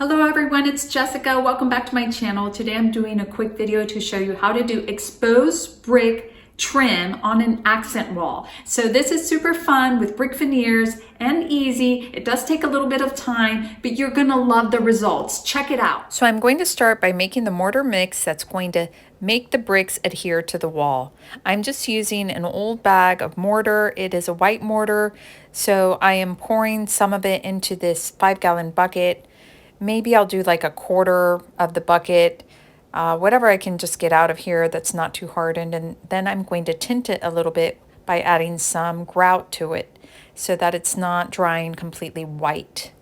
Hello everyone, it's Jessica. Welcome back to my channel. Today I'm doing a quick video to show you how to do exposed brick trim on an accent wall. So this is super fun with brick veneers and easy. It does take a little bit of time, but you're gonna love the results. Check it out. So I'm going to start by making the mortar mix that's going to make the bricks adhere to the wall. I'm just using an old bag of mortar. It is a white mortar, so I am pouring some of it into this 5-gallon bucket. Maybe I'll do like a quarter of the bucket, whatever I can just get out of here that's not too hardened. And then I'm going to tint it a little bit by adding some grout to it so that it's not drying completely white.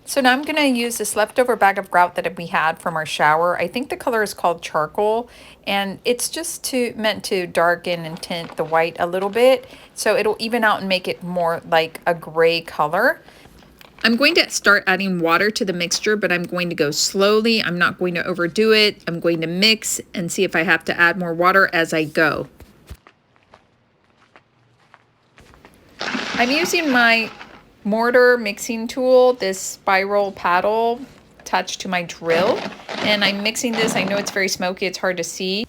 So now I'm going to use this leftover bag of grout that we had from our shower. I think the color is called charcoal, and it's just meant to darken and tint the white a little bit, so it'll even out and make it more like a gray color. I'm going to start adding water to the mixture, but I'm going to go slowly. I'm not going to overdo it. I'm going to mix and see if I have to add more water as I go. I'm using my mortar mixing tool, this spiral paddle attached to my drill, and I'm mixing this. I know it's very smoky, it's hard to see.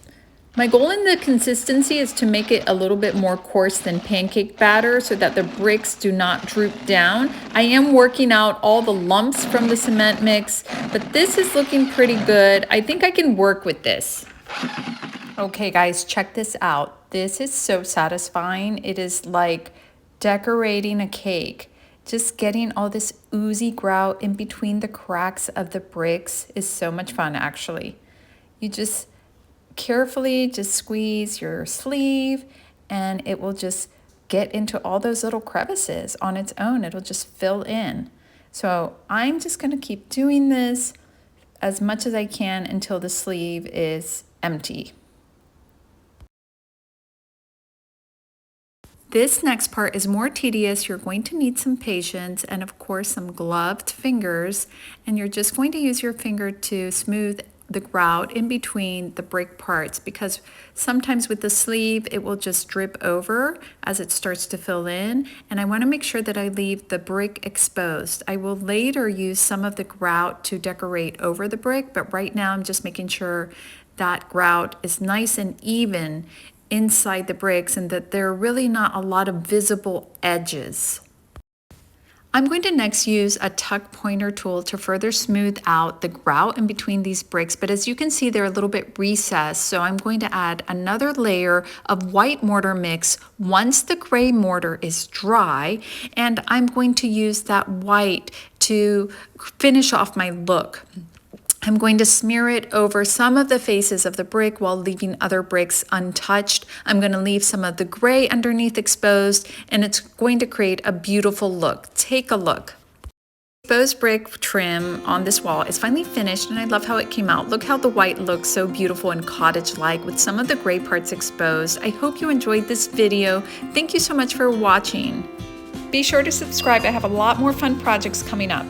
My goal in the consistency is to make it a little bit more coarse than pancake batter so that the bricks do not droop down. I am working out all the lumps from the cement mix, but this is looking pretty good. I think I can work with this. Okay guys, check this out. This is so satisfying. It is like decorating a cake. Just getting all this oozy grout in between the cracks of the bricks is so much fun actually. You just carefully just squeeze your sleeve and it will just get into all those little crevices on its own. It'll just fill in. So I'm just going to keep doing this as much as I can until the sleeve is empty. This next part is more tedious. You're going to need some patience and of course some gloved fingers, and you're just going to use your finger to smooth the grout in between the brick parts, because sometimes with the sleeve it will just drip over as it starts to fill in, and I want to make sure that I leave the brick exposed. I will later use some of the grout to decorate over the brick, but right now I'm just making sure that grout is nice and even inside the bricks and that there are really not a lot of visible edges. I'm going to next use a tuck pointer tool to further smooth out the grout in between these bricks, but as you can see they're a little bit recessed, so I'm going to add another layer of white mortar mix once the gray mortar is dry, and I'm going to use that white to finish off my look. I'm going to smear it over some of the faces of the brick while leaving other bricks untouched. I'm going to leave some of the gray underneath exposed, and it's going to create a beautiful look. Take a look. Exposed brick trim on this wall is finally finished, and I love how it came out. Look how the white looks so beautiful and cottage-like with some of the gray parts exposed. I hope you enjoyed this video. Thank you so much for watching. Be sure to subscribe. I have a lot more fun projects coming up.